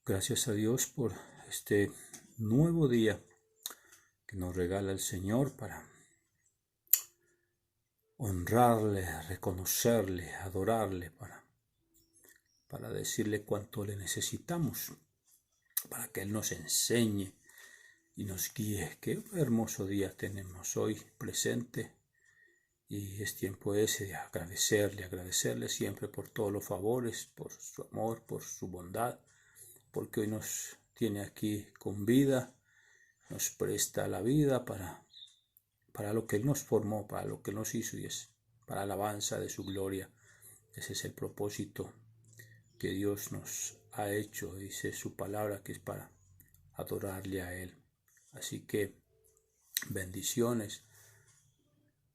Gracias a Dios por este nuevo día que nos regala el Señor para honrarle, reconocerle, adorarle, para decirle cuánto le necesitamos, para que Él nos enseñe y nos guíe. Qué hermoso día tenemos hoy presente y es tiempo ese de agradecerle siempre por todos los favores, por su amor, por su bondad, porque hoy nos tiene aquí con vida, nos presta la vida para lo que Él nos formó, para lo que Él nos hizo y es para alabanza de su gloria. Ese es el propósito que Dios nos ha hecho, dice su palabra, que es para adorarle a Él. Así que bendiciones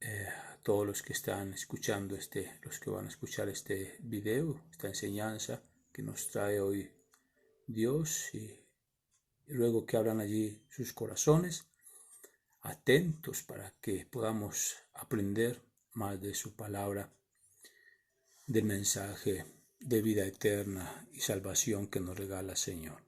a todos los que están escuchando los que van a escuchar este video, esta enseñanza que nos trae hoy Dios, y luego que abran allí sus corazones, atentos para que podamos aprender más de su palabra, del mensaje de vida eterna y salvación que nos regala el Señor.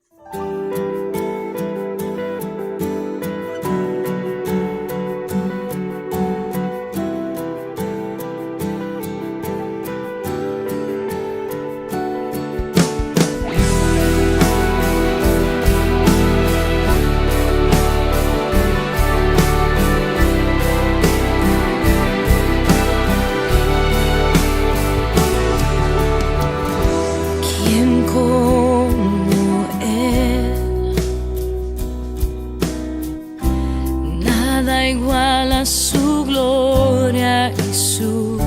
Igual a su gloria y su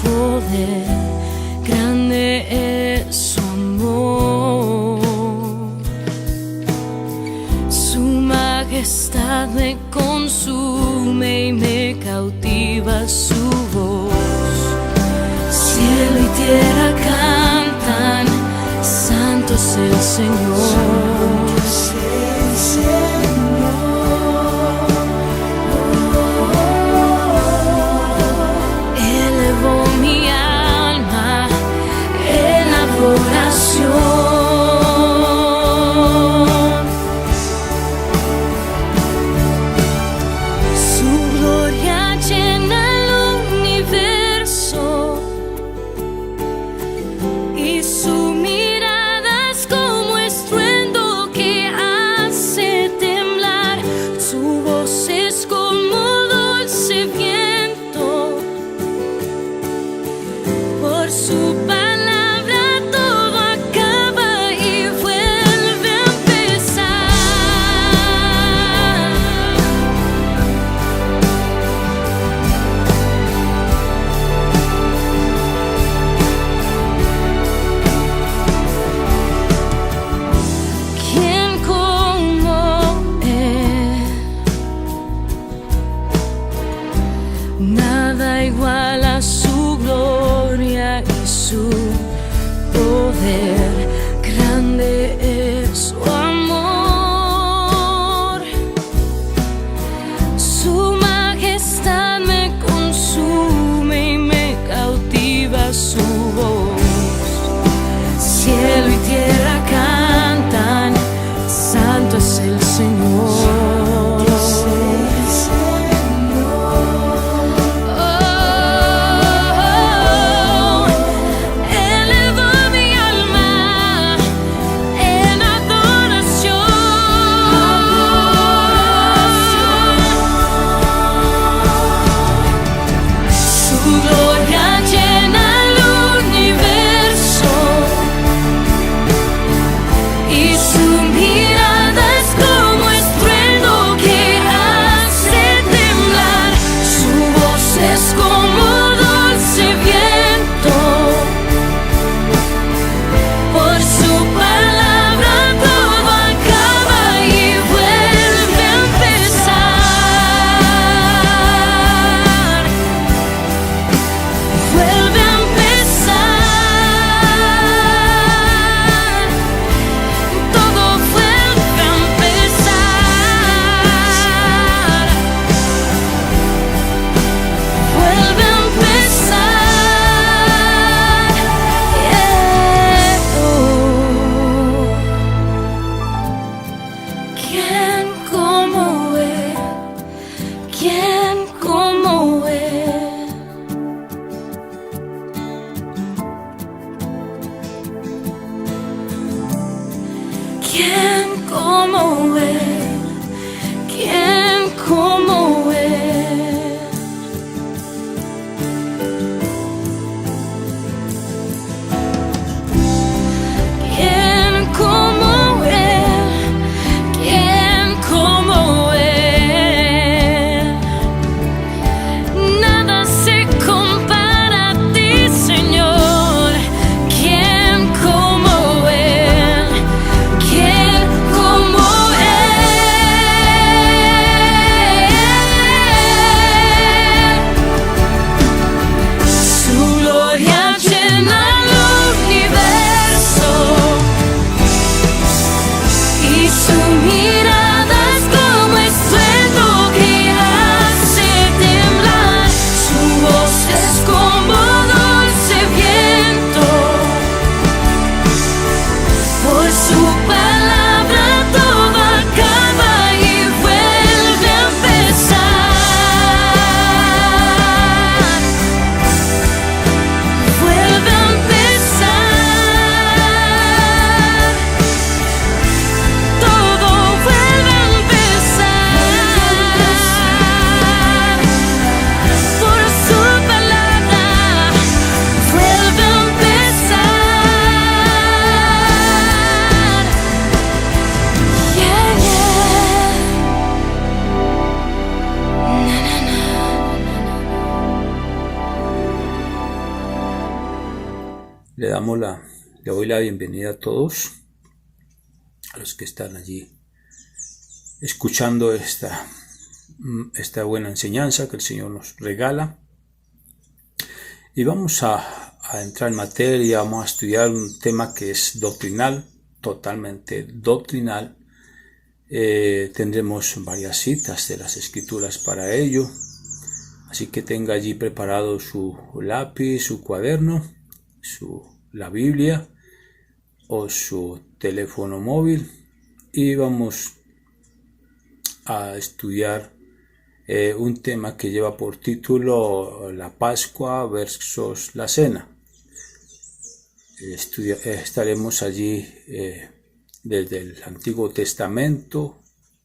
poder, grande es su amor. Su majestad me consume y me cautiva su voz. Cielo y tierra cantan, santo es el Señor. Nada igual a su gloria y su Le doy la bienvenida a todos, a los que están allí escuchando esta buena enseñanza que el Señor nos regala. Y vamos a entrar en materia, vamos a estudiar un tema que es doctrinal, totalmente doctrinal. Tendremos varias citas de las Escrituras para ello, así que tenga allí preparado su lápiz, su cuaderno, la Biblia o su teléfono móvil, y vamos a estudiar un tema que lleva por título la Pascua versus la Cena. Estaremos allí desde el Antiguo Testamento,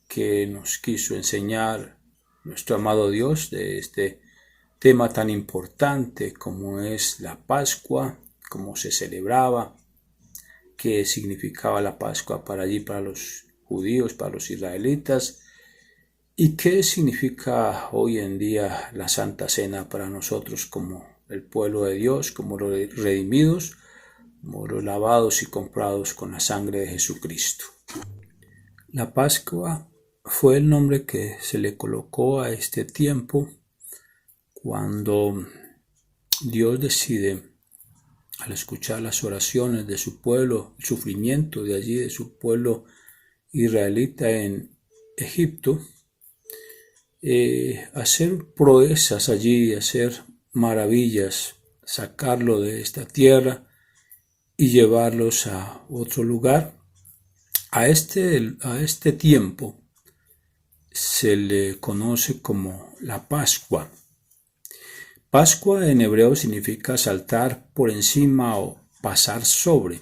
que nos quiso enseñar nuestro amado Dios de este tema tan importante como es la Pascua, cómo se celebraba, qué significaba la Pascua para los judíos, para los israelitas, y qué significa hoy en día la Santa Cena para nosotros como el pueblo de Dios, como los redimidos, como los lavados y comprados con la sangre de Jesucristo. La Pascua fue el nombre que se le colocó a este tiempo cuando Dios decide, al escuchar las oraciones de su pueblo, el sufrimiento de allí, de su pueblo israelita en Egipto, hacer proezas allí, hacer maravillas, sacarlo de esta tierra y llevarlos a otro lugar. A este tiempo se le conoce como la Pascua. Pascua en hebreo significa saltar por encima o pasar sobre.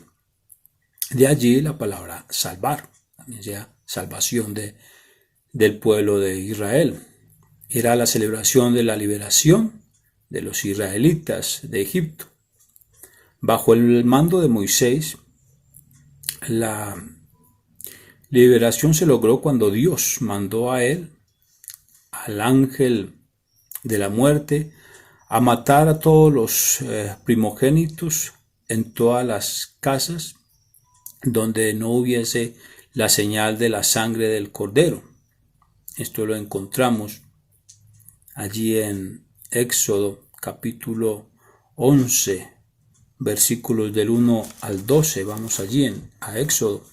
De allí la palabra salvar, también sea salvación del pueblo de Israel. Era la celebración de la liberación de los israelitas de Egipto. Bajo el mando de Moisés, la liberación se logró cuando Dios mandó a él, al ángel de la muerte, a matar a todos los primogénitos en todas las casas donde no hubiese la señal de la sangre del cordero. Esto lo encontramos allí en Éxodo capítulo 11, versículos del 1 al 12. Vamos allí a Éxodo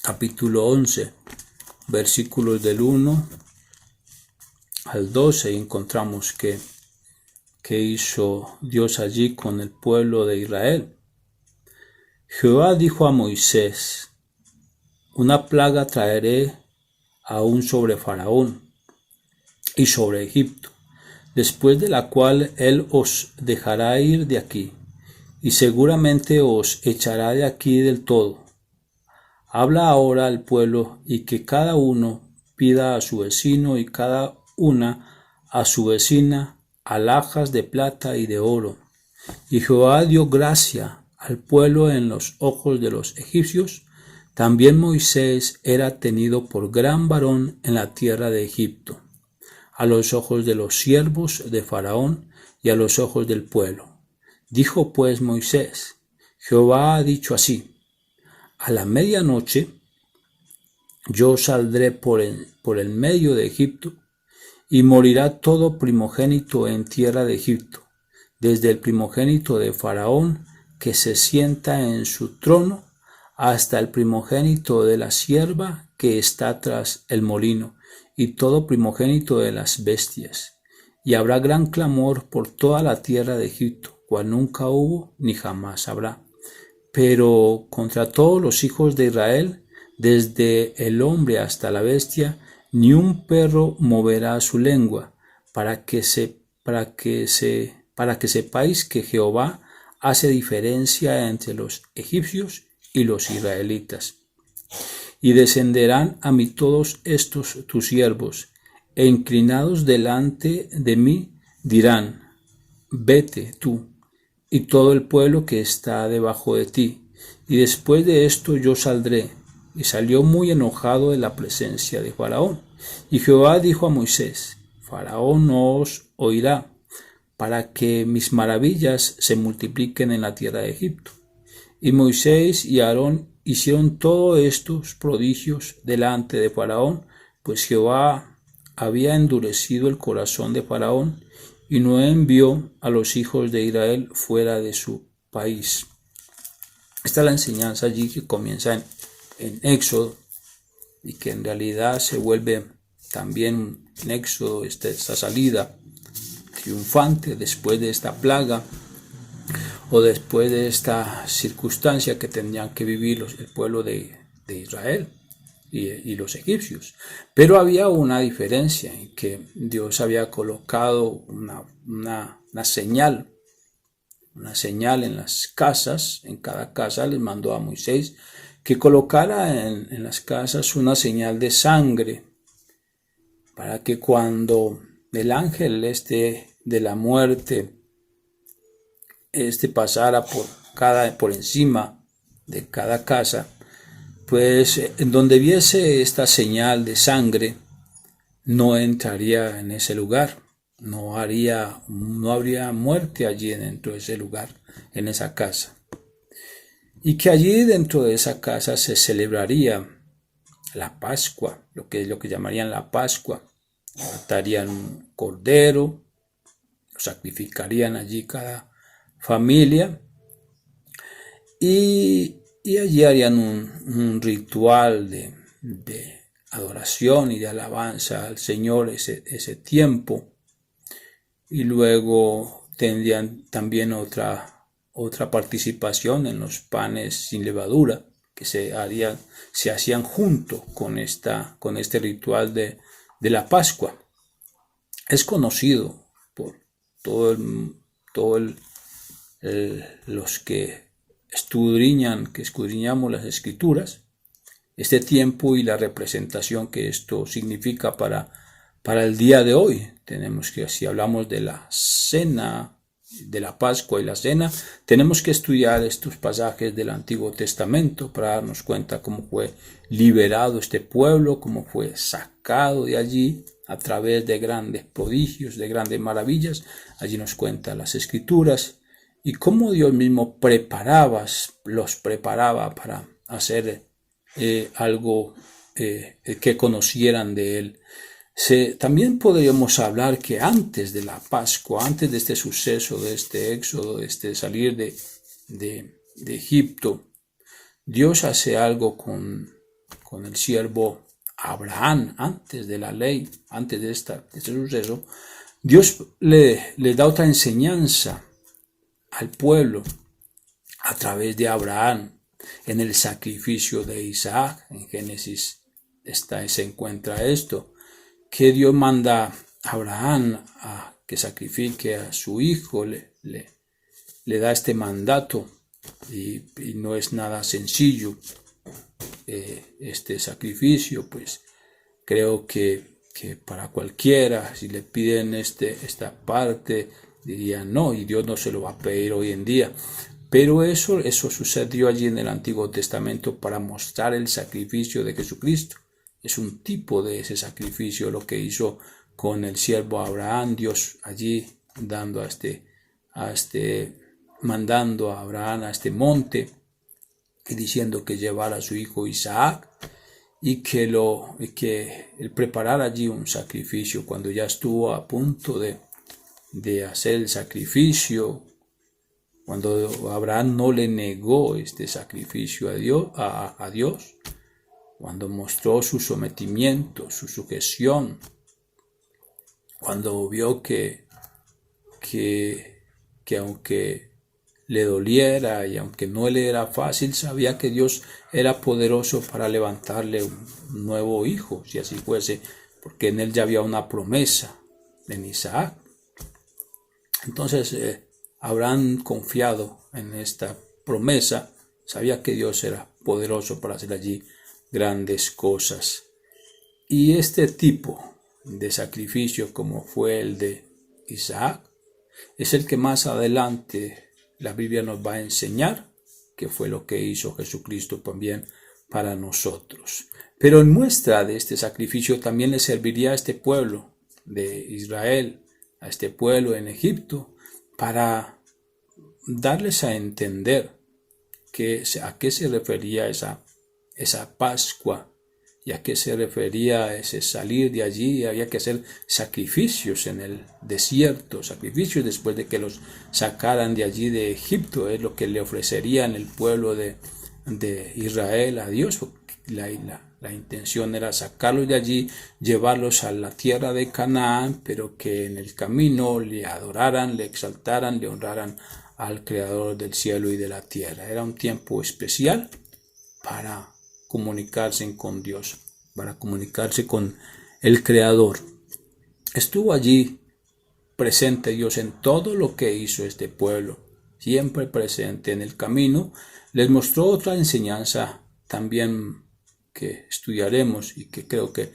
capítulo 11, versículos del 1 al 12, y encontramos que hizo Dios allí con el pueblo de Israel. Jehová dijo a Moisés: una plaga traeré aún sobre Faraón y sobre Egipto, después de la cual él os dejará ir de aquí, y seguramente os echará de aquí del todo. Habla ahora al pueblo, y que cada uno pida a su vecino y cada una a su vecina alhajas de plata y de oro. Y Jehová dio gracia al pueblo en los ojos de los egipcios. También Moisés era tenido por gran varón en la tierra de Egipto, a los ojos de los siervos de Faraón y a los ojos del pueblo. Dijo pues Moisés: Jehová ha dicho así: a la medianoche yo saldré por el medio de Egipto, y morirá todo primogénito en tierra de Egipto, desde el primogénito de Faraón que se sienta en su trono, hasta el primogénito de la sierva que está tras el molino, y todo primogénito de las bestias. Y habrá gran clamor por toda la tierra de Egipto, cual nunca hubo ni jamás habrá. Pero contra todos los hijos de Israel, desde el hombre hasta la bestia, ni un perro moverá su lengua, para que sepáis que Jehová hace diferencia entre los egipcios y los israelitas. Y descenderán a mí todos estos tus siervos, e inclinados delante de mí dirán: vete tú, y todo el pueblo que está debajo de ti, y después de esto yo saldré. Y salió muy enojado de la presencia de Faraón. Y Jehová dijo a Moisés: Faraón no os oirá, para que mis maravillas se multipliquen en la tierra de Egipto. Y Moisés y Aarón hicieron todos estos prodigios delante de Faraón, pues Jehová había endurecido el corazón de Faraón y no envió a los hijos de Israel fuera de su país. Esta es la enseñanza allí que comienza en Éxodo y que en realidad se vuelve también en Éxodo esta salida triunfante después de esta plaga o después de esta circunstancia que tenían que vivir el pueblo de Israel y los egipcios. Pero había una diferencia en que Dios había colocado una señal en las casas. En cada casa les mandó a Moisés que colocara en las casas una señal de sangre, para que cuando el ángel de la muerte pasara por encima de cada casa, pues en donde viese esta señal de sangre no entraría en ese lugar, no habría muerte allí dentro de ese lugar, en esa casa, y que allí dentro de esa casa se celebraría la Pascua, lo que llamarían la Pascua. Matarían un cordero, lo sacrificarían allí cada familia y allí harían un ritual de adoración y de alabanza al Señor ese tiempo, y luego tendrían también otra participación en los panes sin levadura que se hacían junto con este ritual de la Pascua. Es conocido por los que escudriñamos las Escrituras, este tiempo y la representación que esto significa para el día de hoy. Tenemos que, si hablamos de la cena, de la Pascua y la cena, tenemos que estudiar estos pasajes del Antiguo Testamento para darnos cuenta cómo fue liberado este pueblo, cómo fue sacado de allí a través de grandes prodigios, de grandes maravillas. Allí nos cuenta las Escrituras y cómo Dios mismo los preparaba para hacer algo que conocieran de Él. También podríamos hablar que antes de la Pascua, antes de este suceso, de este éxodo, de este salir de Egipto, Dios hace algo con el siervo Abraham. Antes de la ley, antes de este suceso, Dios le da otra enseñanza al pueblo a través de Abraham en el sacrificio de Isaac. En Génesis se encuentra esto, que Dios manda a Abraham a que sacrifique a su hijo, le da este mandato y no es nada sencillo este sacrificio. Pues creo que para cualquiera, si le piden esta parte, diría no, y Dios no se lo va a pedir hoy en día. Pero eso sucedió allí en el Antiguo Testamento para mostrar el sacrificio de Jesucristo. Es un tipo de ese sacrificio lo que hizo con el siervo Abraham, Dios allí mandando a Abraham a este monte y diciendo que llevara a su hijo Isaac y que él preparara allí un sacrificio. Cuando ya estuvo a punto de hacer el sacrificio, cuando Abraham no le negó este sacrificio a Dios, cuando mostró su sometimiento, su sujeción, cuando vio que aunque le doliera y aunque no le era fácil, sabía que Dios era poderoso para levantarle un nuevo hijo, si así fuese, porque en él ya había una promesa en Isaac. Entonces Abraham, confiado en esta promesa, sabía que Dios era poderoso para hacer allí grandes cosas. Y este tipo de sacrificio, como fue el de Isaac, es el que más adelante la Biblia nos va a enseñar, que fue lo que hizo Jesucristo también para nosotros. Pero en muestra de este sacrificio también le serviría a este pueblo de Israel, a este pueblo en Egipto, para darles a entender a qué se refería esa Pascua y a qué se refería ese salir de allí. Había que hacer sacrificios en el desierto, sacrificios después de que los sacaran de allí de Egipto. Es lo que le ofrecerían el pueblo de Israel a Dios. La intención era sacarlos de allí, llevarlos a la tierra de Canaán, pero que en el camino le adoraran, le exaltaran, le honraran al Creador del cielo y de la tierra. Era un tiempo especial para comunicarse con Dios, para comunicarse con el Creador. Estuvo allí presente Dios en todo lo que hizo este pueblo, siempre presente en el camino. Les mostró otra enseñanza también que estudiaremos y que creo que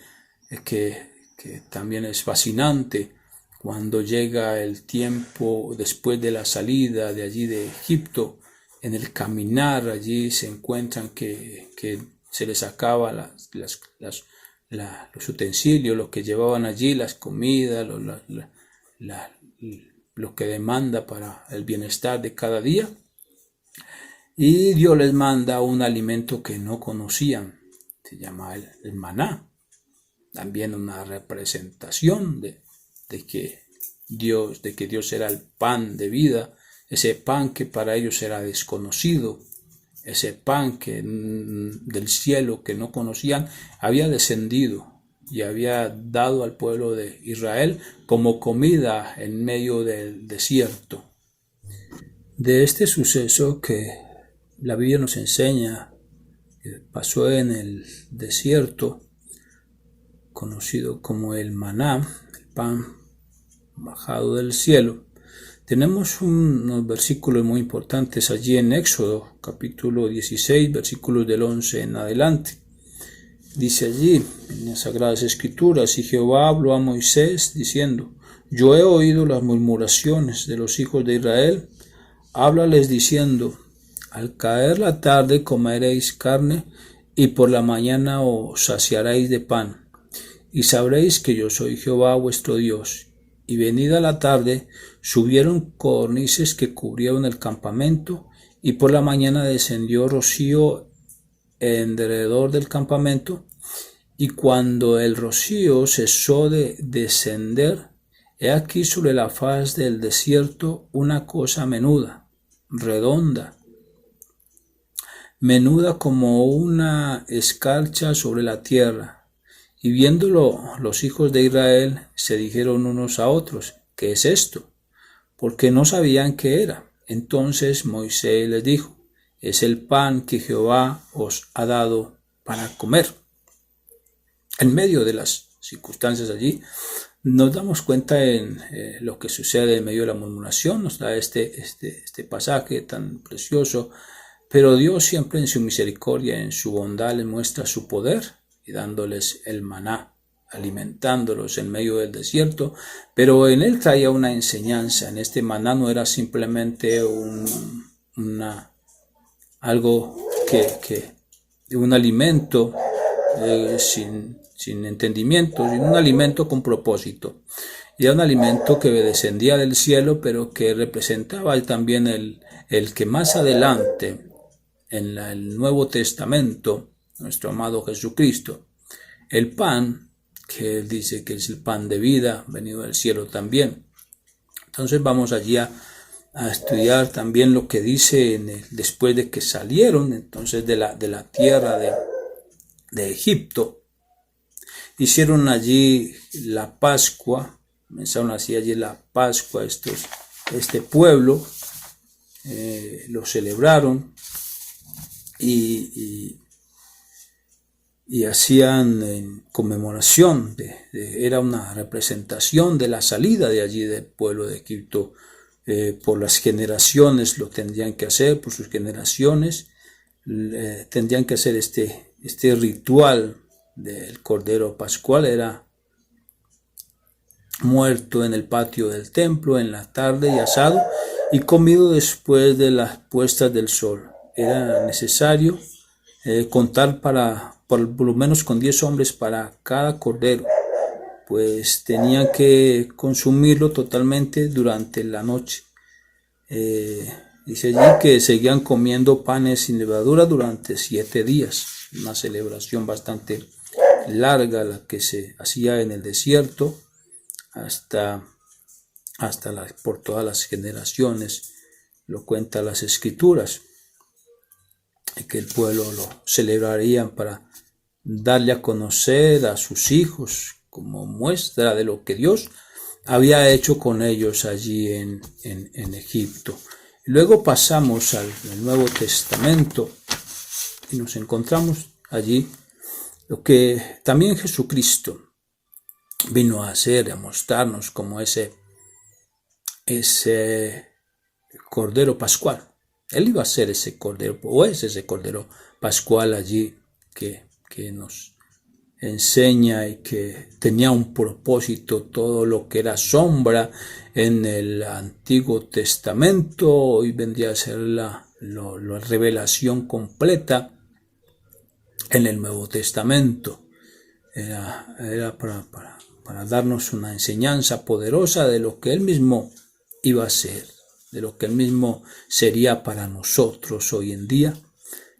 también es fascinante. Cuando llega el tiempo después de la salida de allí de Egipto, en el caminar allí se encuentran que se les acaba los utensilios, lo que llevaban allí, las comidas, lo que demanda para el bienestar de cada día. Y Dios les manda un alimento que no conocían, se llama el maná, también una representación de que Dios era el pan de vida, ese pan que para ellos era desconocido, ese pan del cielo que no conocían, había descendido y había dado al pueblo de Israel como comida en medio del desierto. De este suceso que la Biblia nos enseña, que pasó en el desierto, conocido como el maná, el pan bajado del cielo, tenemos unos versículos muy importantes allí en Éxodo, capítulo 16, versículos del 11 en adelante. Dice allí, en las Sagradas Escrituras, y Jehová habló a Moisés, diciendo, yo he oído las murmuraciones de los hijos de Israel, háblales diciendo, al caer la tarde comeréis carne, y por la mañana os saciaréis de pan, y sabréis que yo soy Jehová vuestro Dios. Y venida la tarde, subieron codornices que cubrieron el campamento, y por la mañana descendió rocío en derredor del campamento, y cuando el rocío cesó de descender, he aquí sobre la faz del desierto una cosa menuda, redonda, menuda como una escarcha sobre la tierra. Y viéndolo los hijos de Israel se dijeron unos a otros, ¿qué es esto? Porque no sabían qué era. Entonces Moisés les dijo, es el pan que Jehová os ha dado para comer. En medio de las circunstancias allí, nos damos cuenta en lo que sucede en medio de la murmuración. Nos da este pasaje tan precioso, pero Dios siempre en su misericordia, en su bondad, les muestra su poder y dándoles el maná, alimentándolos en medio del desierto, pero en él traía una enseñanza. En este maná no era simplemente algo un alimento sin entendimiento, sino un alimento con propósito. Y era un alimento que descendía del cielo, pero que representaba también el que más adelante, en el Nuevo Testamento, nuestro amado Jesucristo, el pan, que él dice que es el pan de vida, venido del cielo también. Entonces vamos allí a estudiar también lo que dice después de que salieron entonces de la tierra de Egipto. Hicieron allí la Pascua, comenzaron así allí la Pascua, este pueblo, lo celebraron y hacían en conmemoración, era una representación de la salida de allí del pueblo de Egipto. Por las generaciones lo tendrían que hacer, por sus generaciones tendrían que hacer este ritual del Cordero Pascual. Era muerto en el patio del templo en la tarde y asado y comido después de las puestas del sol. Era necesario contar por lo menos con 10 hombres para cada cordero, pues tenían que consumirlo totalmente durante la noche. Dice allí que seguían comiendo panes sin levadura durante 7 días, una celebración bastante larga la que se hacía en el desierto por todas las generaciones, lo cuentan las escrituras, y que el pueblo lo celebrarían para darle a conocer a sus hijos como muestra de lo que Dios había hecho con ellos allí en Egipto. Luego pasamos al Nuevo Testamento y nos encontramos allí lo que también Jesucristo vino a hacer, a mostrarnos como ese Cordero Pascual. Él iba a ser ese Cordero, o es ese Cordero Pascual allí que nos enseña y que tenía un propósito. Todo lo que era sombra en el Antiguo Testamento hoy vendría a ser la revelación completa en el Nuevo Testamento. Era para darnos una enseñanza poderosa de lo que Él mismo iba a ser, de lo que Él mismo sería para nosotros hoy en día.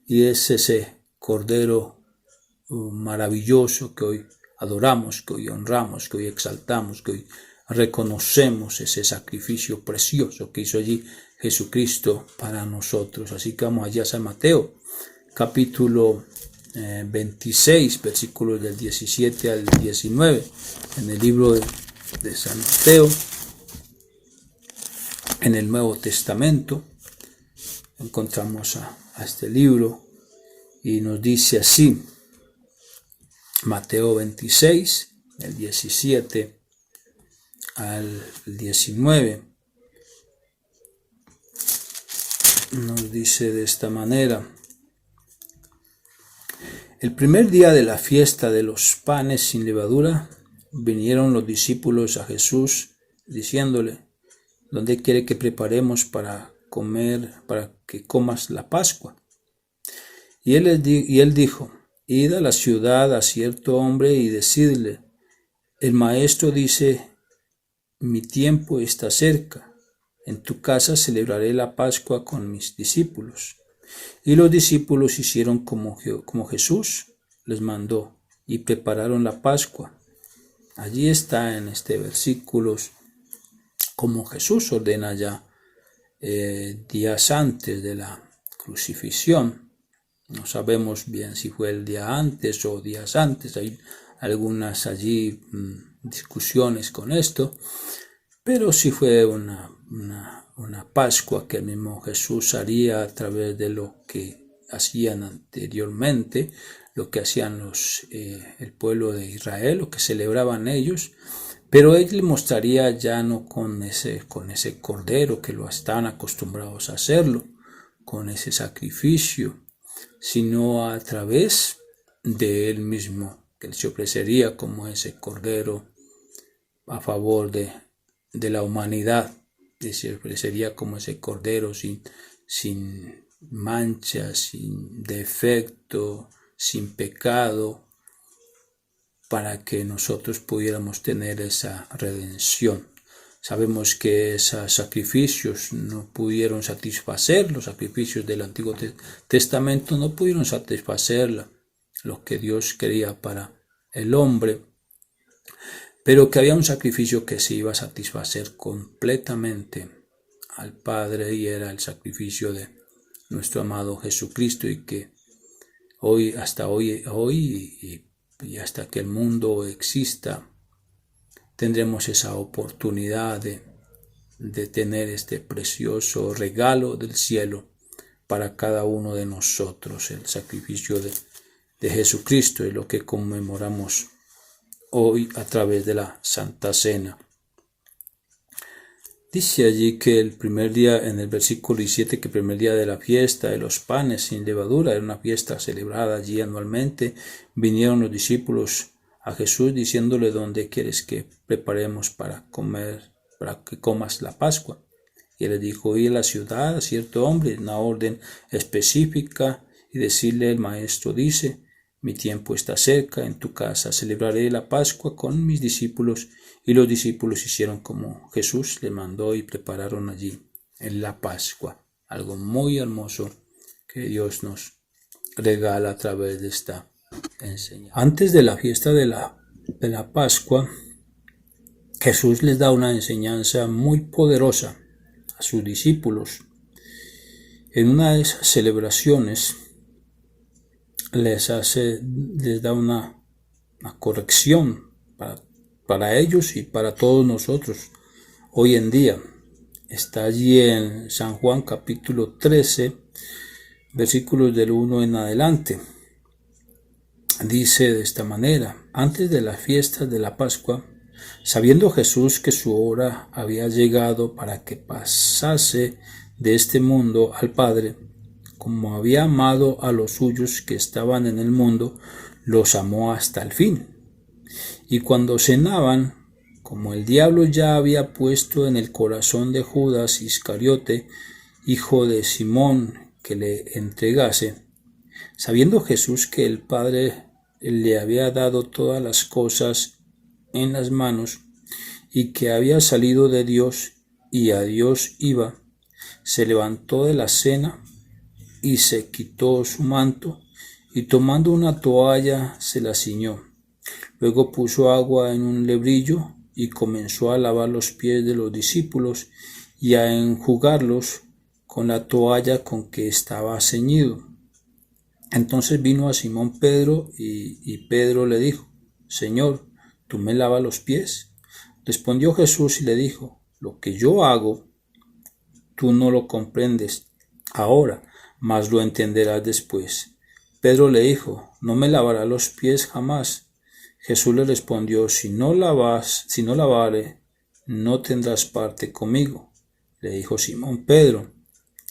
Y es ese Cordero maravilloso que hoy adoramos, que hoy honramos, que hoy exaltamos, que hoy reconocemos ese sacrificio precioso que hizo allí Jesucristo para nosotros. Así que vamos allá a San Mateo, capítulo 26, versículos del 17 al 19, en el libro de San Mateo, en el Nuevo Testamento. Encontramos a este libro y nos dice así, Mateo 26, del 17 al 19, nos dice de esta manera: el primer día de la fiesta de los panes sin levadura, vinieron los discípulos a Jesús diciéndole: ¿dónde quiere que preparemos para que comas la Pascua? Y él dijo: id a la ciudad a cierto hombre y decidle: el maestro dice, mi tiempo está cerca, en tu casa celebraré la Pascua con mis discípulos. Y los discípulos hicieron como Jesús les mandó y prepararon la Pascua. Allí está en este versículo como Jesús ordena ya días antes de la crucifixión. No sabemos bien si fue el día antes o días antes, hay algunas allí discusiones con esto, pero sí fue una Pascua que el mismo Jesús haría a través de lo que hacían anteriormente, lo que hacían el pueblo de Israel, lo que celebraban ellos, pero él le mostraría ya no con ese cordero que lo estaban acostumbrados a hacerlo, con ese sacrificio, sino a través de él mismo, que él se ofrecería como ese cordero a favor de la humanidad, que se ofrecería como ese cordero sin mancha, sin defecto, sin pecado, para que nosotros pudiéramos tener esa redención. Sabemos que esos sacrificios no pudieron satisfacer, los sacrificios del Antiguo Testamento no pudieron satisfacer lo que Dios quería para el hombre, pero que había un sacrificio que se iba a satisfacer completamente al Padre, y era el sacrificio de nuestro amado Jesucristo, y que hoy y hasta que el mundo exista, tendremos esa oportunidad de tener este precioso regalo del cielo para cada uno de nosotros, el sacrificio de Jesucristo, es lo que conmemoramos hoy a través de la Santa Cena. Dice allí que el primer día, en el versículo 17, que el primer día de la fiesta de los panes sin levadura, era una fiesta celebrada allí anualmente, vinieron los discípulos a Jesús diciéndole: ¿dónde quieres que preparemos para que comas la Pascua? Y él les dijo: ir a la ciudad a cierto hombre, una orden específica, y decirle: el maestro dice, mi tiempo está cerca, en tu casa celebraré la Pascua con mis discípulos. Y los discípulos hicieron como Jesús les mandó y prepararon allí en la Pascua. Algo muy hermoso que Dios nos regala a través de esta enseñanza. Antes de la fiesta de la Pascua, Jesús les da una enseñanza muy poderosa a sus discípulos. En una de esas celebraciones les da una corrección para ellos y para todos nosotros hoy en día. Está allí en San Juan capítulo 13, versículos del 1 en adelante. Dice de esta manera: antes de las fiestas de la Pascua, sabiendo Jesús que su hora había llegado para que pasase de este mundo al Padre, como había amado a los suyos que estaban en el mundo, los amó hasta el fin. Y cuando cenaban, como el diablo ya había puesto en el corazón de Judas Iscariote, hijo de Simón, que le entregase, sabiendo Jesús que el Padre le había dado todas las cosas en las manos, y que había salido de Dios y a Dios iba, se levantó de la cena y se quitó su manto, y tomando una toalla se la ciñó. Luego puso agua en un lebrillo y comenzó a lavar los pies de los discípulos y a enjugarlos con la toalla con que estaba ceñido. Entonces vino a Simón Pedro y Pedro le dijo: Señor, ¿tú me lavas los pies? Respondió Jesús y le dijo: lo que yo hago, tú no lo comprendes ahora, mas lo entenderás después. Pedro le dijo: no me lavarás los pies jamás. Jesús le respondió: si no lavare, no tendrás parte conmigo. Le dijo Simón Pedro: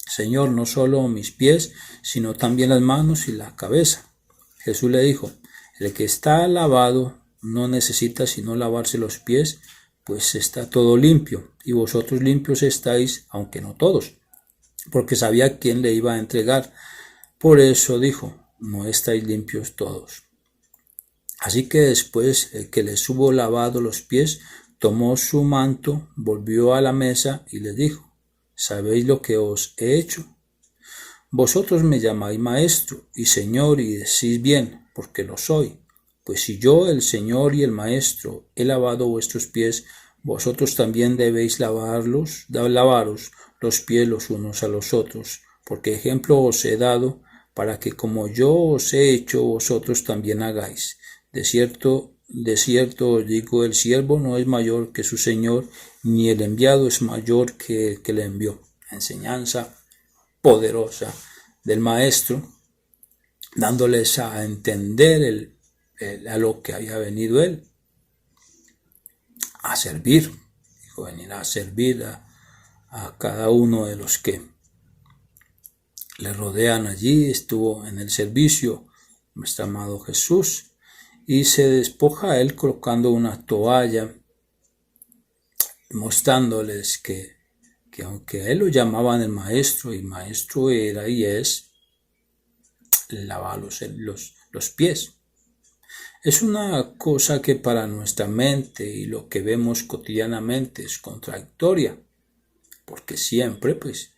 Señor, no solo mis pies, sino también las manos y la cabeza. Jesús le dijo: el que está lavado no necesita sino lavarse los pies, pues está todo limpio, y vosotros limpios estáis, aunque no todos, porque sabía quién le iba a entregar. Por eso dijo: no estáis limpios todos. Así que después que les hubo lavado los pies, tomó su manto, volvió a la mesa y les dijo: ¿sabéis lo que os he hecho? Vosotros me llamáis maestro y señor, y decís bien, porque lo soy. Pues si yo, el Señor y el Maestro, he lavado vuestros pies, vosotros también debéis lavaros los pies los unos a los otros, porque ejemplo os he dado, para que como yo os he hecho, vosotros también hagáis. De cierto os digo, el siervo no es mayor que su Señor, ni el enviado es mayor que el que le envió. Enseñanza poderosa del Maestro, dándoles a entender a lo que había venido él, a servir. Dijo: venir a servir a cada uno de los que le rodean allí. Estuvo en el servicio nuestro amado Jesús, y se despoja a él colocando una toalla, mostrándoles que aunque a él lo llamaban el maestro, y maestro era y es, lavar los pies. Es una cosa que para nuestra mente y lo que vemos cotidianamente es contradictoria, porque siempre pues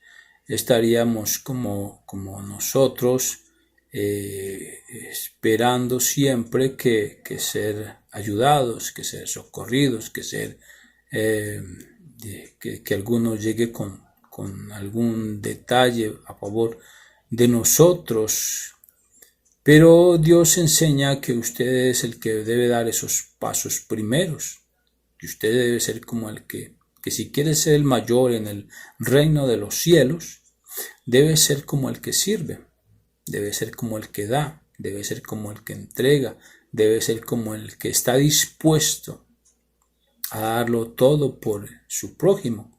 estaríamos como nosotros esperando siempre que ser ayudados, que ser socorridos, que ser que alguno llegue con algún detalle a favor de nosotros. Pero Dios enseña que usted es el que debe dar esos pasos primeros, que usted debe ser como el que si quiere ser el mayor en el reino de los cielos, debe ser como el que sirve, debe ser como el que da, debe ser como el que entrega, debe ser como el que está dispuesto a darlo todo por su prójimo.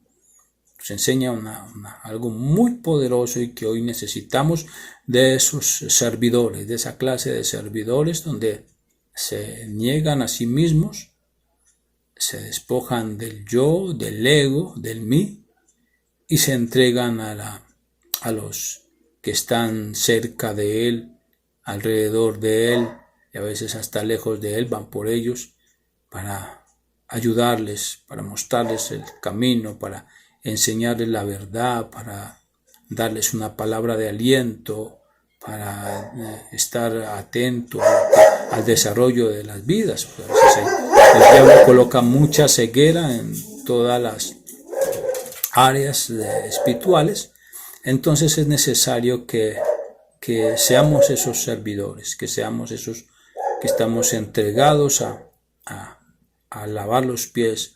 Nos enseña algo muy poderoso, y que hoy necesitamos de esos servidores, de esa clase de servidores donde se niegan a sí mismos, se despojan del yo, del ego, del mí, y se entregan a los que están cerca de él, alrededor de él, y a veces hasta lejos de él, van por ellos para ayudarles, para mostrarles el camino, para enseñarles la verdad, para darles una palabra de aliento, para estar atento al desarrollo de las vidas. Pues el diablo coloca mucha ceguera en todas las áreas espirituales, entonces es necesario que seamos esos servidores, que seamos esos que estamos entregados a lavar los pies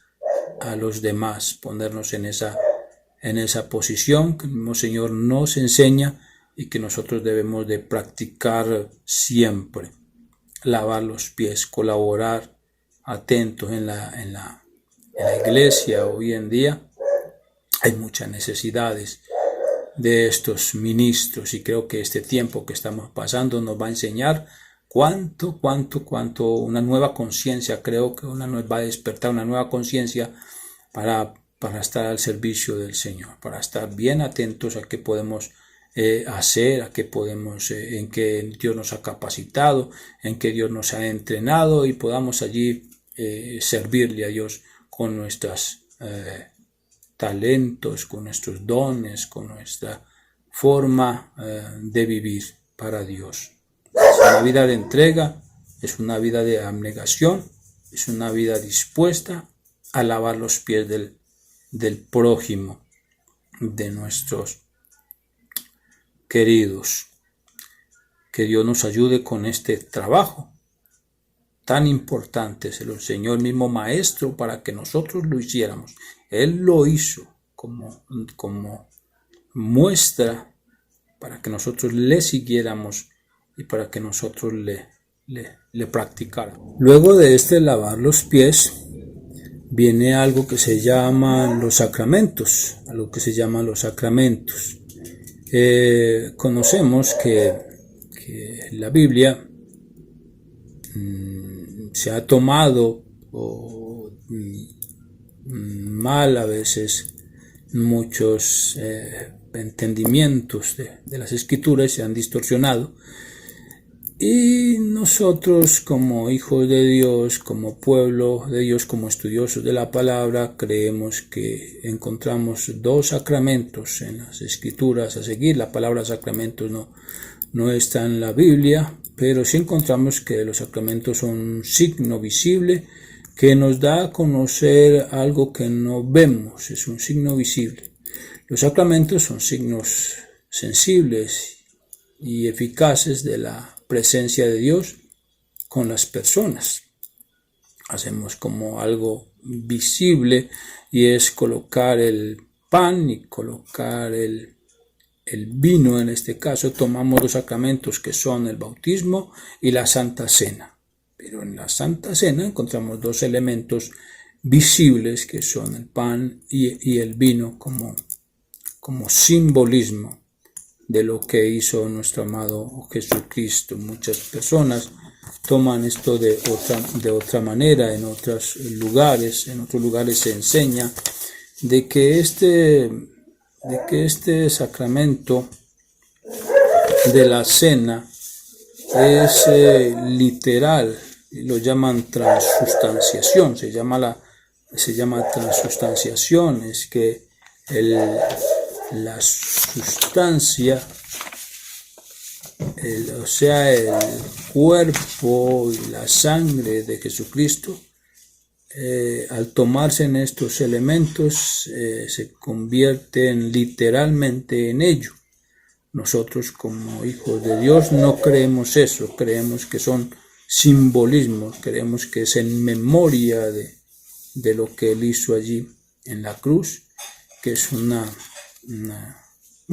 a los demás, ponernos en esa posición que el mismo Señor nos enseña y que nosotros debemos de practicar siempre. Lavar los pies, colaborar, atentos en la iglesia. Hoy en día hay muchas necesidades de estos ministros y creo que este tiempo que estamos pasando nos va a enseñar cuánto una nueva conciencia, creo que va a despertar una nueva conciencia para estar al servicio del Señor, para estar bien atentos a qué podemos hacer, a qué podemos, en qué Dios nos ha capacitado, en qué Dios nos ha entrenado y podamos allí servirle a Dios con nuestros talentos, con nuestros dones, con nuestra forma de vivir para Dios. Es una vida de entrega, es una vida de abnegación, es una vida dispuesta a lavar los pies del prójimo, de nuestros queridos. Que Dios nos ayude con este trabajo tan importante. Se lo enseñó el mismo Maestro para que nosotros lo hiciéramos. Él lo hizo como muestra para que nosotros le siguiéramos y para que nosotros le practicáramos. Luego de lavar los pies, viene algo que se llama los sacramentos. Conocemos que la Biblia se ha tomado mal a veces muchos entendimientos de las Escrituras, se han distorsionado. Y nosotros como hijos de Dios, como pueblo de Dios, como estudiosos de la palabra, creemos que encontramos dos sacramentos en las Escrituras a seguir. La palabra sacramentos no está en la Biblia, pero sí encontramos que los sacramentos son un signo visible que nos da a conocer algo que no vemos, es un signo visible. Los sacramentos son signos sensibles y eficaces de la presencia de Dios con las personas. Hacemos como algo visible y es colocar el pan y colocar el vino. En este caso tomamos los sacramentos que son el bautismo y la Santa Cena. Pero en la Santa Cena encontramos dos elementos visibles que son el pan y el vino como simbolismo de lo que hizo nuestro amado Jesucristo. Muchas personas toman esto de otra manera. En otros lugares se enseña de que este sacramento de la cena es literal, lo llaman transustanciación, se llama transustanciación, es que la sustancia, o sea, el cuerpo y la sangre de Jesucristo, al tomarse en estos elementos, se convierten literalmente en ello. Nosotros como hijos de Dios no creemos eso, creemos que son simbolismos, creemos que es en memoria de lo que Él hizo allí en la cruz, que es un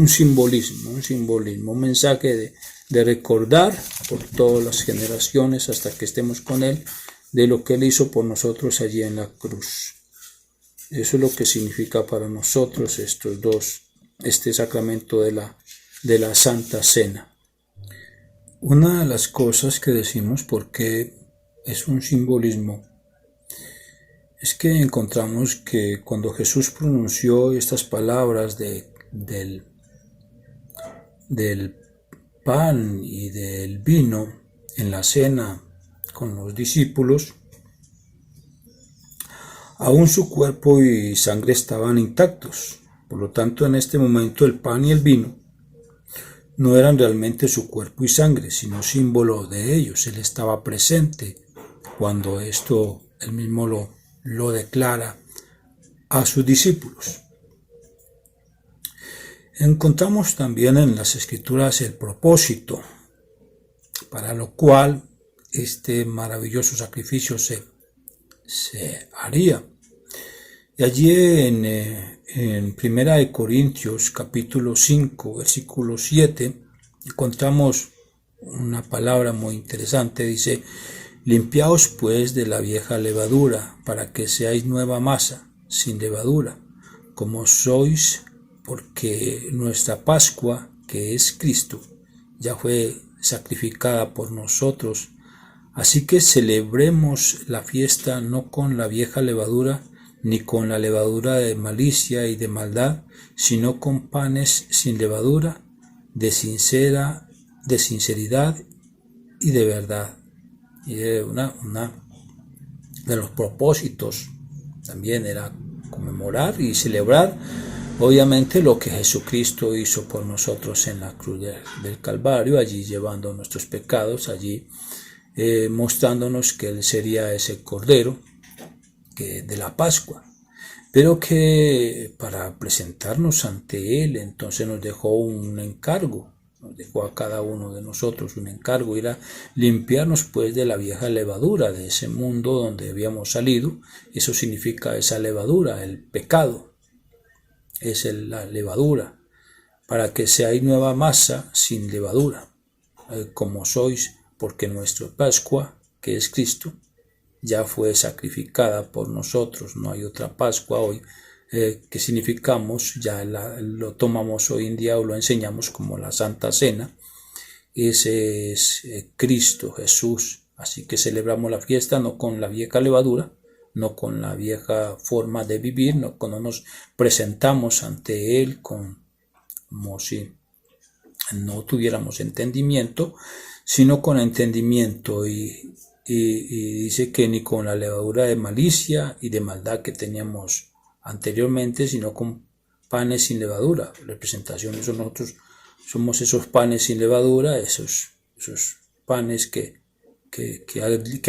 simbolismo, un mensaje de recordar por todas las generaciones hasta que estemos con Él, de lo que Él hizo por nosotros allí en la cruz. Eso es lo que significa para nosotros este sacramento de la Santa Cena. Una de las cosas que decimos porque es un simbolismo es que encontramos que cuando Jesús pronunció estas palabras del pan y del vino en la cena con los discípulos, aún su cuerpo y sangre estaban intactos. Por lo tanto, en este momento el pan y el vino no eran realmente su cuerpo y sangre, sino símbolo de ellos. Él estaba presente cuando esto él mismo lo declara a sus discípulos. Encontramos también en las Escrituras el propósito para lo cual este maravilloso sacrificio se haría. Y allí en 1 Corintios capítulo 5, versículo 7, encontramos una palabra muy interesante. Dice: limpiaos pues de la vieja levadura, para que seáis nueva masa, sin levadura, como sois, porque nuestra Pascua, que es Cristo, ya fue sacrificada por nosotros. Así que celebremos la fiesta no con la vieja levadura, ni con la levadura de malicia y de maldad, sino con panes sin levadura, de sinceridad y de verdad. Y una de los propósitos también era conmemorar y celebrar, obviamente, lo que Jesucristo hizo por nosotros en la cruz del Calvario, allí llevando nuestros pecados, allí mostrándonos que Él sería ese Cordero de la Pascua, pero que para presentarnos ante Él, entonces nos dejó un encargo, nos dejó a cada uno de nosotros un encargo, ir a limpiarnos pues de la vieja levadura, de ese mundo donde habíamos salido. Eso significa esa levadura, el pecado, es la levadura, para que seáis nueva masa sin levadura, como sois, porque nuestra Pascua, que es Cristo, ya fue sacrificada por nosotros. No hay otra Pascua hoy que significamos, ya lo tomamos hoy en día o lo enseñamos como la Santa Cena. Ese es Cristo Jesús. Así que celebramos la fiesta no con la vieja levadura, no con la vieja forma de vivir, no cuando nos presentamos ante Él como si no tuviéramos entendimiento, sino con entendimiento, y dice que ni con la levadura de malicia y de maldad que teníamos anteriormente, sino con panes sin levadura. Representación de eso, nosotros somos esos panes sin levadura, esos panes que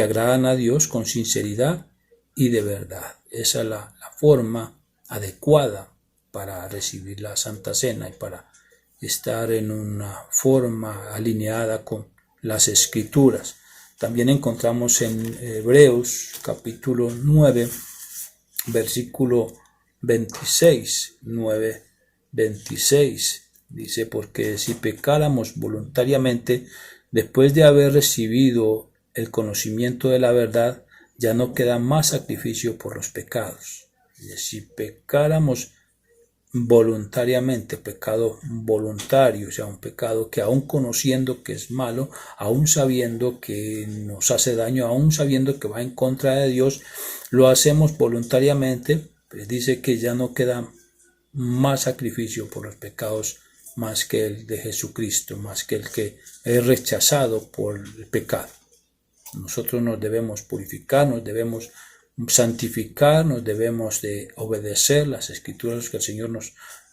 agradan a Dios con sinceridad y de verdad. Esa es la forma adecuada para recibir la Santa Cena y para estar en una forma alineada con las Escrituras. También encontramos en Hebreos capítulo 9, versículo 26, 9:26, dice: porque si pecáramos voluntariamente después de haber recibido el conocimiento de la verdad, ya no queda más sacrificio por los pecados. Si pecáramos voluntariamente, pecado voluntario, o sea, un pecado que aún conociendo que es malo, aún sabiendo que nos hace daño, aún sabiendo que va en contra de Dios, lo hacemos voluntariamente, pues dice que ya no queda más sacrificio por los pecados más que el de Jesucristo, más que el que es rechazado por el pecado. Nosotros nos debemos purificar, nos debemos santificar, nos debemos de obedecer las Escrituras, que el Señor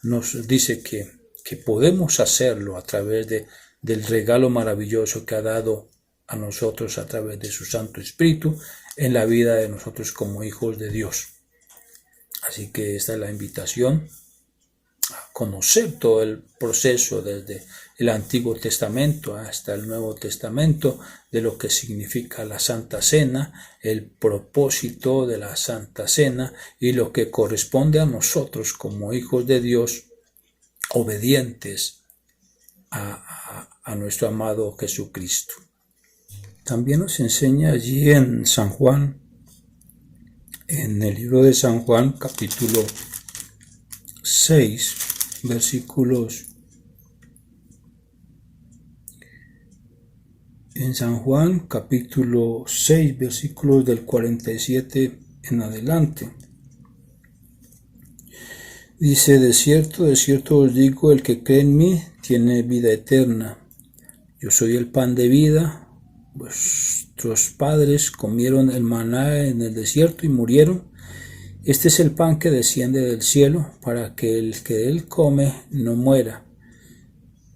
nos dice que podemos hacerlo a través del regalo maravilloso que ha dado a nosotros a través de su Santo Espíritu en la vida de nosotros como hijos de Dios. Así que esta es la invitación a conocer todo el proceso desde el Antiguo Testamento hasta el Nuevo Testamento de lo que significa la Santa Cena, el propósito de la Santa Cena y lo que corresponde a nosotros como hijos de Dios obedientes a nuestro amado Jesucristo. También nos enseña allí en San Juan, en el libro de San Juan, capítulo 6, versículos. En San Juan, capítulo 6, versículos del 47 en adelante. Dice: de cierto os digo, el que cree en mí tiene vida eterna. Yo soy el pan de vida. Vuestros padres comieron el maná en el desierto y murieron. Este es el pan que desciende del cielo, para que el que de él come no muera.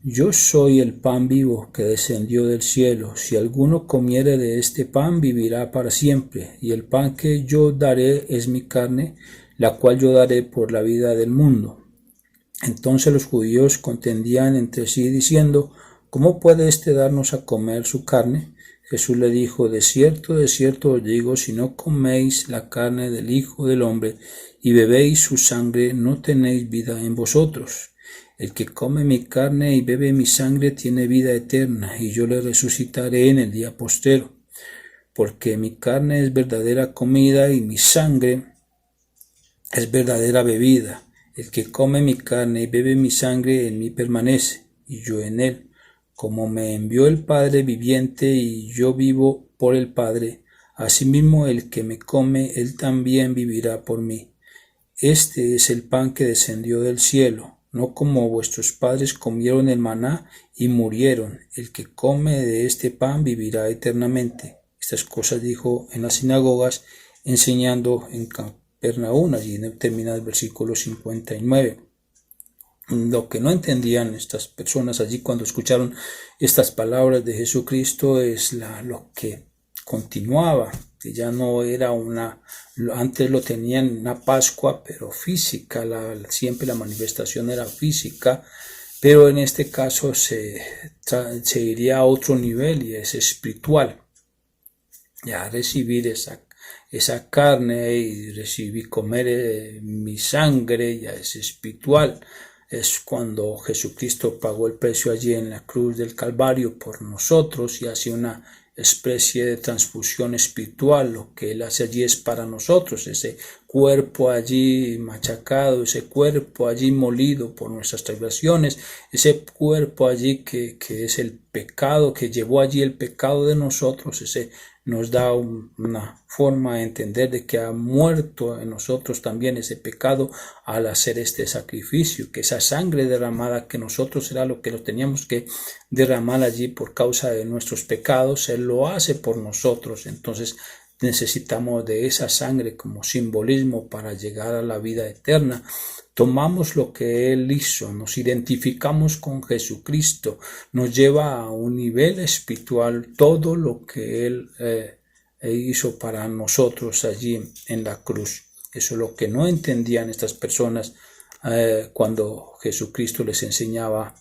Yo soy el pan vivo que descendió del cielo. Si alguno comiere de este pan, vivirá para siempre. Y el pan que yo daré es mi carne, la cual yo daré por la vida del mundo. Entonces los judíos contendían entre sí, diciendo: ¿Cómo puede éste darnos a comer su carne? Jesús le dijo: de cierto os digo, si no coméis la carne del Hijo del Hombre y bebéis su sangre, no tenéis vida en vosotros. El que come mi carne y bebe mi sangre tiene vida eterna, y yo le resucitaré en el día postrero. Porque mi carne es verdadera comida y mi sangre es verdadera bebida. El que come mi carne y bebe mi sangre en mí permanece, y yo en él. Como me envió el Padre viviente y yo vivo por el Padre, asimismo el que me come, él también vivirá por mí. Este es el pan que descendió del cielo, no como vuestros padres comieron el maná y murieron. El que come de este pan vivirá eternamente. Estas cosas dijo en las sinagogas, enseñando en Capernaum. Allí termina el versículo 59. Lo que no entendían estas personas allí cuando escucharon estas palabras de Jesucristo es lo que continuaba, que ya no era antes lo tenían una Pascua, pero física, siempre la manifestación era física, pero en este caso se iría a otro nivel y es espiritual. Ya recibir esa carne y comer mi sangre ya es espiritual. Es cuando Jesucristo pagó el precio allí en la cruz del Calvario por nosotros y hace una especie de transfusión espiritual. Lo que Él hace allí es para nosotros, ese cuerpo allí machacado, ese cuerpo allí molido por nuestras transgresiones, ese cuerpo allí que es el pecado, que llevó allí el pecado de nosotros, ese nos da una forma de entender de que ha muerto en nosotros también ese pecado al hacer este sacrificio, que esa sangre derramada que nosotros era lo que lo teníamos que derramar allí por causa de nuestros pecados, Él lo hace por nosotros. Entonces necesitamos de esa sangre como simbolismo para llegar a la vida eterna. Tomamos lo que Él hizo, nos identificamos con Jesucristo, nos lleva a un nivel espiritual todo lo que Él hizo para nosotros allí en la cruz. Eso es lo que no entendían estas personas cuando Jesucristo les enseñaba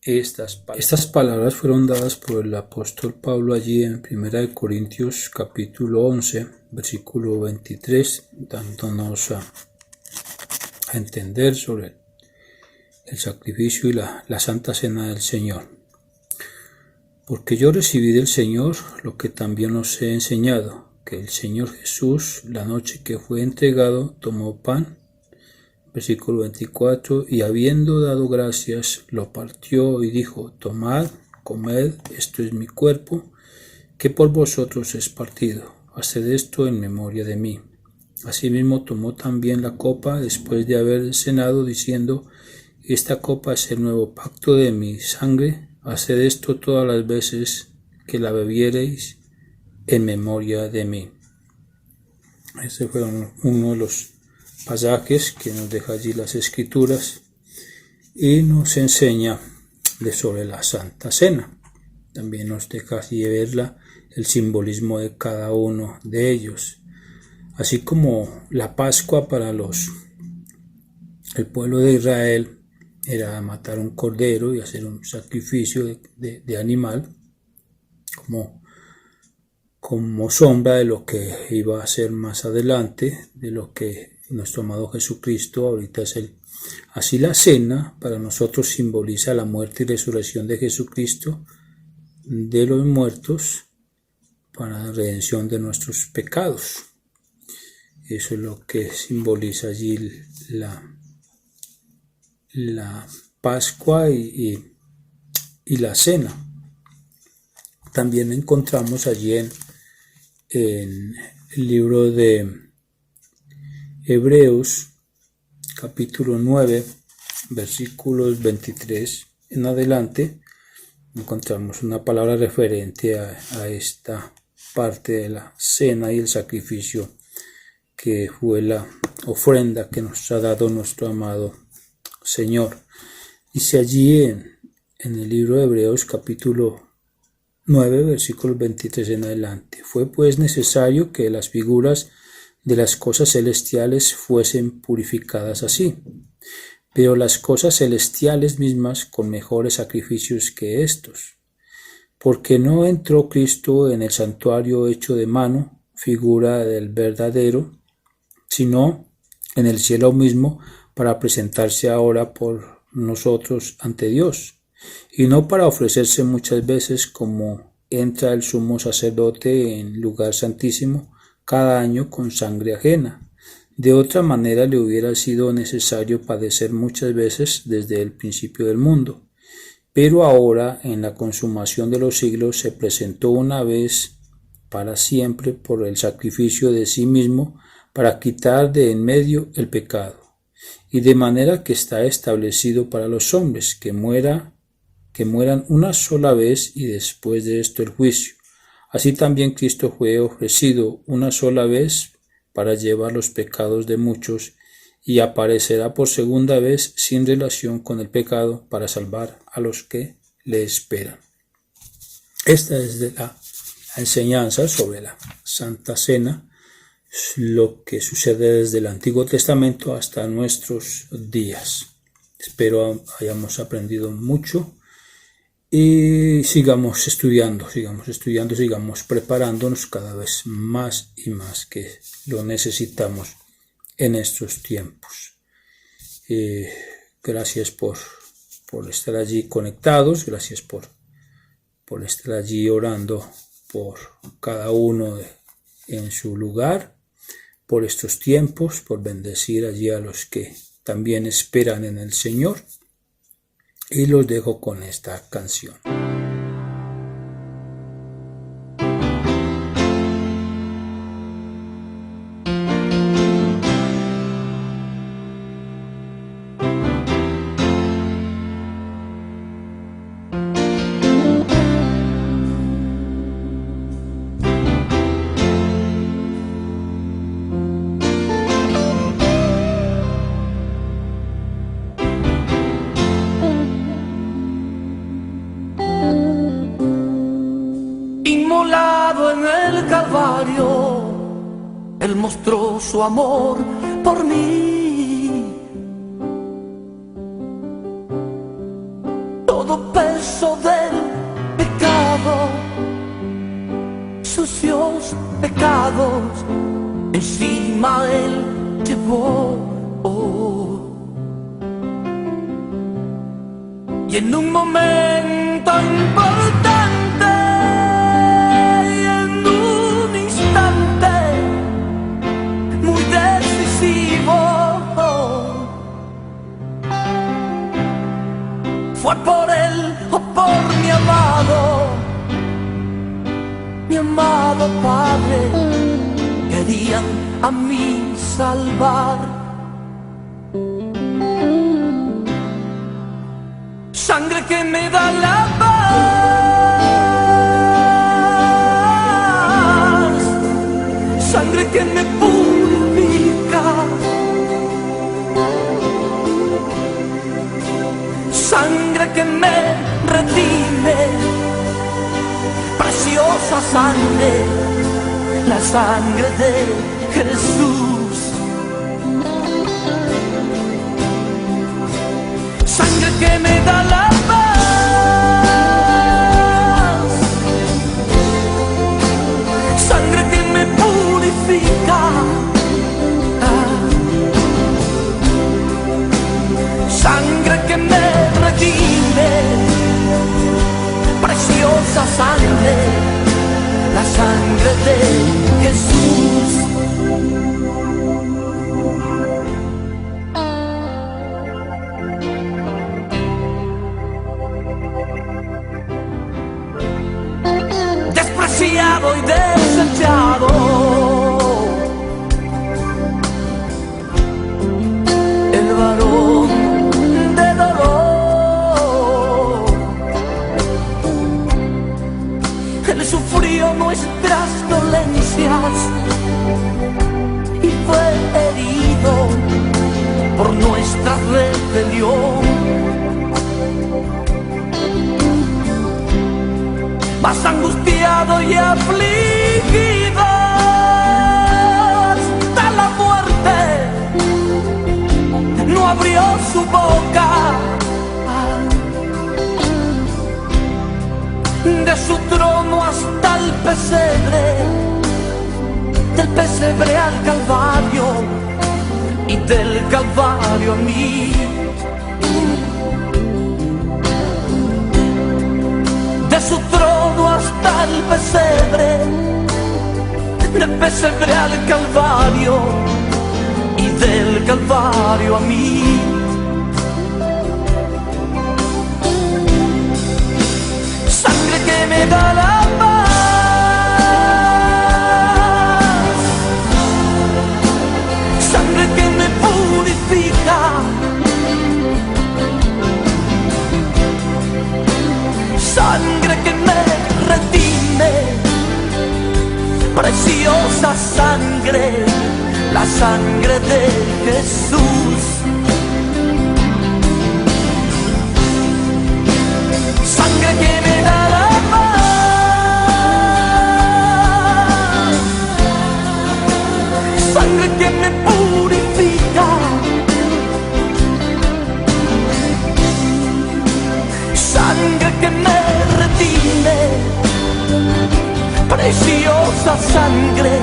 estas palabras. Estas palabras fueron dadas por el apóstol Pablo allí en 1 Corintios capítulo 11, versículo 23, dándonos a entender sobre el sacrificio y la santa cena del Señor. Porque yo recibí del Señor lo que también os he enseñado, que el Señor Jesús, la noche que fue entregado, tomó pan, versículo 24, y habiendo dado gracias, lo partió y dijo: tomad, comed, esto es mi cuerpo, que por vosotros es partido. Haced esto en memoria de mí. Asimismo tomó también la copa después de haber cenado, diciendo: esta copa es el nuevo pacto de mi sangre. Haced esto todas las veces que la bebiereis en memoria de mí. Ese fue uno de los pasajes que nos deja allí las Escrituras y nos enseña sobre la Santa Cena. También nos deja allí ver el simbolismo de cada uno de ellos. Así como la Pascua para el pueblo de Israel era matar un cordero y hacer un sacrificio de animal como sombra de lo que iba a ser más adelante, de lo que nuestro amado Jesucristo ahorita es Él. Así la cena para nosotros simboliza la muerte y resurrección de Jesucristo de los muertos para la redención de nuestros pecados. Eso es lo que simboliza allí la Pascua y la cena. También encontramos allí en el libro de Hebreos, capítulo 9, versículos 23 en adelante, encontramos una palabra referente a esta parte de la cena y el sacrificio que fue la ofrenda que nos ha dado nuestro amado Señor. Dice allí en el libro de Hebreos capítulo 9, versículos 23 en adelante: fue pues necesario que las figuras de las cosas celestiales fuesen purificadas así, pero las cosas celestiales mismas con mejores sacrificios que estos. Porque no entró Cristo en el santuario hecho de mano, figura del verdadero, sino en el cielo mismo, para presentarse ahora por nosotros ante Dios, y no para ofrecerse muchas veces como entra el sumo sacerdote en lugar santísimo cada año con sangre ajena. De otra manera le hubiera sido necesario padecer muchas veces desde el principio del mundo. Pero ahora, en la consumación de los siglos, se presentó una vez para siempre por el sacrificio de sí mismo para quitar de en medio el pecado. Y de manera que está establecido para los hombres que mueran una sola vez y después de esto el juicio. Así también Cristo fue ofrecido una sola vez para llevar los pecados de muchos, y aparecerá por segunda vez sin relación con el pecado para salvar a los que le esperan. Esta es la enseñanza sobre la Santa Cena, lo que sucede desde el Antiguo Testamento hasta nuestros días. Espero hayamos aprendido mucho y sigamos estudiando, sigamos preparándonos cada vez más y más, que lo necesitamos en estos tiempos. Gracias por estar allí conectados, gracias por estar allí orando por cada uno en su lugar, por estos tiempos, por bendecir allí a los que también esperan en el Señor. Y los dejo con esta canción. Inmolado en el Calvario, Él mostró su amor por mí. Todo peso del pecado, sucios pecados, encima Él llevó. Y en un momento importante, fue por él o por mi amado Padre, querían a mí salvar. Sangre que me da la paz, sangre que me purifica, sangre que me redime, preciosa sangre, la sangre de Jesús. Sangre que me da la paz, sangre que me purifica, sangre que me redime, preciosa sangre, la sangre de Jesús. Despreciado y desechado, el varón de dolor, Él sufrió nuestras dolencias y fue herido más angustiado y afligido hasta la muerte, no abrió su boca. De su trono hasta el pesebre, del pesebre al Calvario y del Calvario a mí. De su trono hasta el pesebre, del pesebre al Calvario y del Calvario a mí. Sangre que me da la paz, sangre que me purifica, sangre que me redime, preciosa sangre, la sangre de Jesús. Sangre que me da la paz, sangre que me purifica, sangre que me redime, preciosa sangre,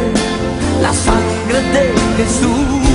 la sangre de Jesús.